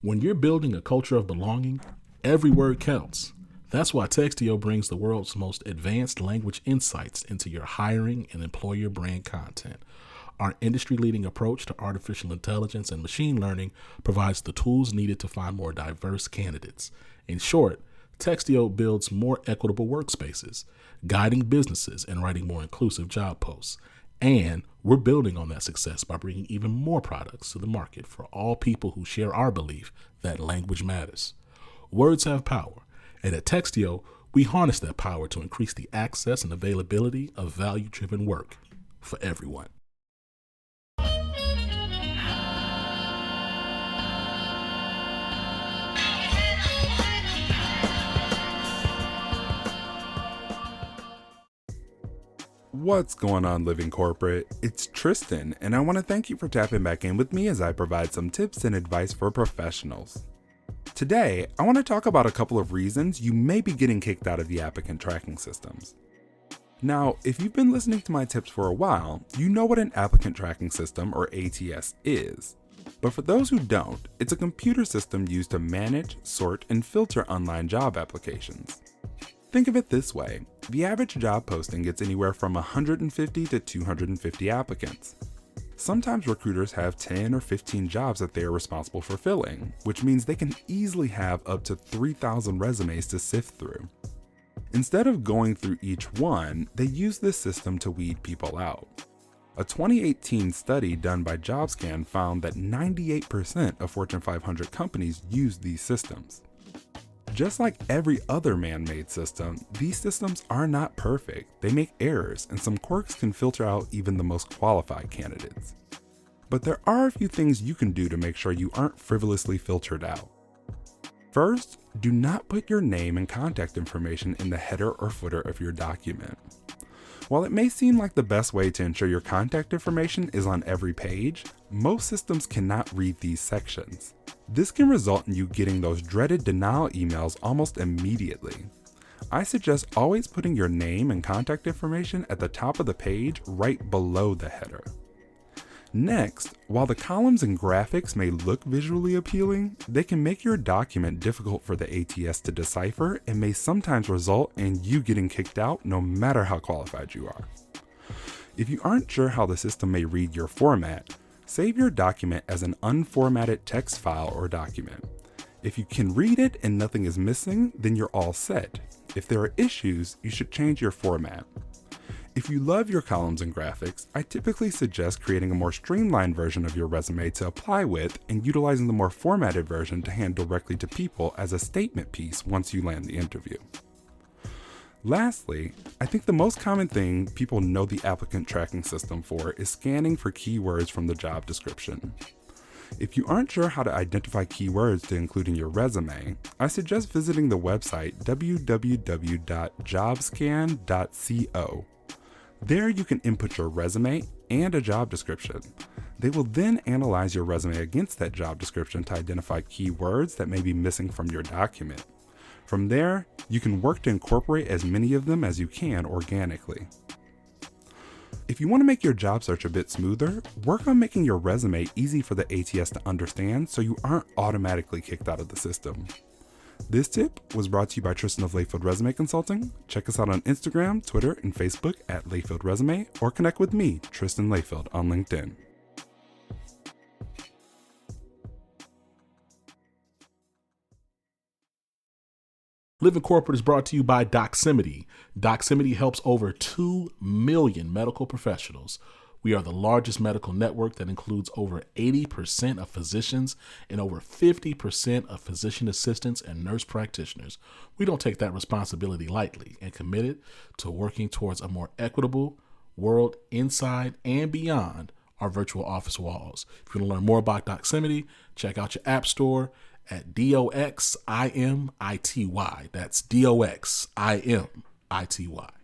When you're building a culture of belonging, every word counts. That's why Textio brings the world's most advanced language insights into your hiring and employer brand content. Our industry-leading approach to artificial intelligence and machine learning provides the tools needed to find more diverse candidates. In short, Textio builds more equitable workspaces, guiding businesses and writing more inclusive job posts. And we're building on that success by bringing even more products to the market for all people who share our belief that language matters. Words have power, and at Textio, we harness that power to increase the access and availability of value-driven work for everyone. What's going on, Living Corporate? It's Tristan, and I want to thank you for tapping back in with me as I provide some tips and advice for professionals. Today, I want to talk about a couple of reasons you may be getting kicked out of the applicant tracking systems. Now, if you've been listening to my tips for a while, you know what an applicant tracking system, or ATS, is. But for those who don't, it's a computer system used to manage, sort, and filter online job applications. Think of it this way. The average job posting gets anywhere from 150 to 250 applicants. Sometimes recruiters have 10 or 15 jobs that they are responsible for filling, which means they can easily have up to 3,000 resumes to sift through. Instead of going through each one, they use this system to weed people out. A 2018 study done by JobScan found that 98% of Fortune 500 companies use these systems. Just like every other man-made system, these systems are not perfect. They make errors, and some quirks can filter out even the most qualified candidates. But there are a few things you can do to make sure you aren't frivolously filtered out. First, do not put your name and contact information in the header or footer of your document. While it may seem like the best way to ensure your contact information is on every page, most systems cannot read these sections. This can result in you getting those dreaded denial emails almost immediately. I suggest always putting your name and contact information at the top of the page right below the header. Next, while the columns and graphics may look visually appealing, they can make your document difficult for the ATS to decipher and may sometimes result in you getting kicked out no matter how qualified you are. If you aren't sure how the system may read your format, save your document as an unformatted text file or document. If you can read it and nothing is missing, then you're all set. If there are issues, you should change your format. If you love your columns and graphics, I typically suggest creating a more streamlined version of your resume to apply with and utilizing the more formatted version to hand directly to people as a statement piece once you land the interview. Lastly, I think the most common thing people know the applicant tracking system for is scanning for keywords from the job description. If you aren't sure how to identify keywords to include in your resume, I suggest visiting the website www.jobscan.co. There you can input your resume and a job description. They will then analyze your resume against that job description to identify keywords that may be missing from your document. From there, you can work to incorporate as many of them as you can organically. If you want to make your job search a bit smoother, work on making your resume easy for the ATS to understand so you aren't automatically kicked out of the system. This tip was brought to you by Tristan of Layfield Resume Consulting. Check us out on Instagram, Twitter, and Facebook at Layfield Resume, or connect with me, Tristan Layfield, on LinkedIn. Living Corporate is brought to you by Doximity. Doximity helps over 2 million medical professionals. We are the largest medical network that includes over 80% of physicians and over 50% of physician assistants and nurse practitioners. We don't take that responsibility lightly and committed to working towards a more equitable world inside and beyond our virtual office walls. If you want to learn more about Doximity, check out your app store at DOXIMITY. That's DOXIMITY.